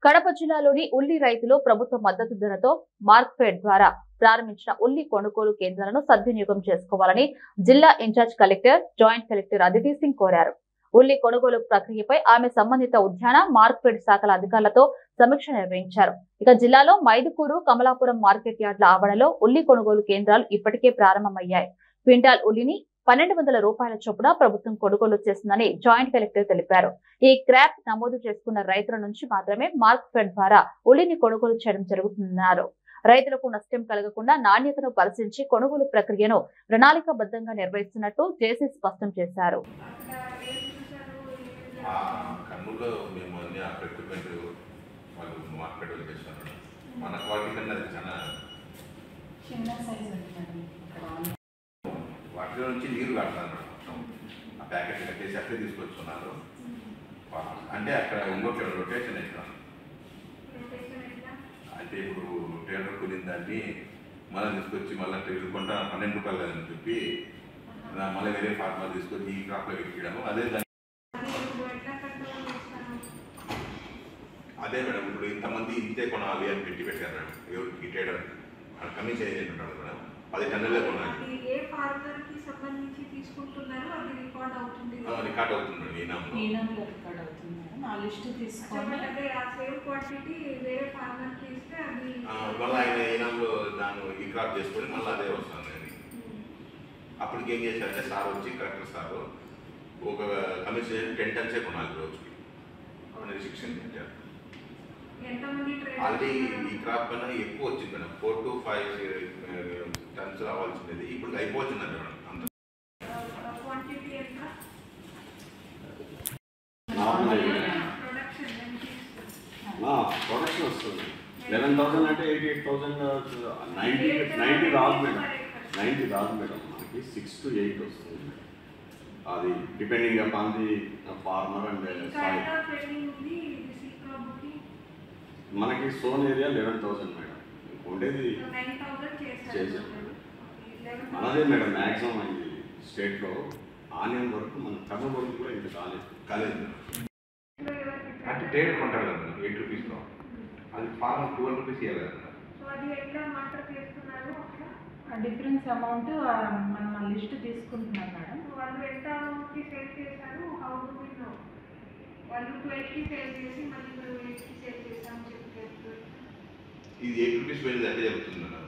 కడప జిల్లాలోని ఉల్లి రైతులు ప్రభుత్వ మద్దతు ధరతో మార్క్ఫెడ్ ద్వారా ప్రారంభించిన ఉల్లి కొనుగోలు కేంద్రాలను సద్వినియోగం చేసుకోవాలని జిల్లా in charge collector, joint collector Aditi Singh కోరారు. ఉల్లి కొనుగోలు ప్రక్రియపై ఆమె సంబంధిత ఉద్యాన మార్క్ఫెడ్ శాఖల అధికారులతో సమీక్ష నిర్వహించారు. ఇక జిల్లాలో మైదుకూరు, కమలాపురం మార్కెట్ యార్డ్ల ఆవరణలో ఉల్లి కొనుగోలు కేంద్రాలు ఇప్పటికే ప్రారంభమయ్యాయి. క్వింటాల్ ఉల్లిని 1200 రూపాయల చొప్పున ప్రభుత్వం కొనుగోలు చేస్తుందని జాయింట్ కలెక్టర్ తెలిపారు. ఈ క్రాప్ నమోదు చేసుకున్న రైతుల నుంచి మాత్రమే మార్క్ఫెడ్ ద్వారా ఉల్లిని కొనుగోలు చేయడం జరుగుతుందన్నారు. రైతులకు నష్టం కలగకుండా నాణ్యతను పరిశీలించి కొనుగోలు ప్రక్రియను ప్రణాళికాబద్ధంగా నిర్వహిస్తున్నట్టు జేసీ స్పష్టం చేశారు. వాటిలో నుంచి నీరు కడతాను ఆ ప్యాకెట్ కట్టేసి అట్లే తీసుకొచ్చుకున్నారు. అంటే అక్కడ ఇంకొక రొటేషన్ వేస్తాను. అంటే ఇప్పుడు టేలర్ కొనిన దాన్ని మళ్ళీ తీసుకొచ్చి మళ్ళీ ఎదుర్కొంటా 12 రూపాయలు అని చెప్పి మళ్ళీ వేరే ఫార్మర్ తీసుకొచ్చి ఈ క్రాప్లో ఎక్కియడము. అదే మేడం ఇప్పుడు ఇంతమంది ఇంతే కొనాలి అని పెట్టారు మేడం. ఎవరికి టేలర్ కమ్మీ చేయలేదు మేడం. 10 టన్నులే కొనాలి. రికార్డ్ అవుతుంది మళ్ళీ ఆయన ఈనాంలో దాన్ని ఈ క్రాప్ చేసుకొని మళ్ళీ అదే వస్తుంది. అప్పటికి ఏం చేశారంటే సార్ వచ్చి కలెక్టర్ సార్ ఒక కమిషన్ 10 టన్సే కొనాలి రోజుకి అని రిస్ట్రిక్షన్ పెట్టారు. ఆల్రెడీ ఈ క్రాప్ కన్నా ఎక్కువ వచ్చింది మేడం. 4 to 5 టన్స్ రావాల్సింది ఇప్పుడు అయిపోతుందండి మేడం. ప్రొడక్షన్ వస్తుంది 11,000 అంటే 88,000 90 రాదు మేడం. 90 రాదు మేడం. మనకి 6 to 8 వస్తుంది. అది depending upon the farmer and soil. మనకి సోన్ ఏరియా 11,000 మేడం. ఉండేది చేసాం అదే మేడం. మ్యాక్సిమం అయింది స్టేట్లో. ఆనియన్ వరకు మన టర్న్ వరకు కూడా ఇంకా కాలేదు. అంటే ట్రేడ్ కొంటారు కదా 8 రూపీస్లో, అది ఫార్మర్ 12 రూపీస్ ఇవ్వాలి కదా. డిఫరెన్స్ అమౌంట్ మనం లిస్ట్ తీసుకుంటున్నాం మేడం. వాళ్ళు ఎంత అమౌంట్కి సేల్ చేశారు, హౌ డు వి నో? వాళ్ళు 12కి సేల్ చేసి మళ్ళీ 8కి సేల్ చేసామని చెప్పి ఇది 8 రూపీస్ వెళ్ళి అదే జరుగుతుంది.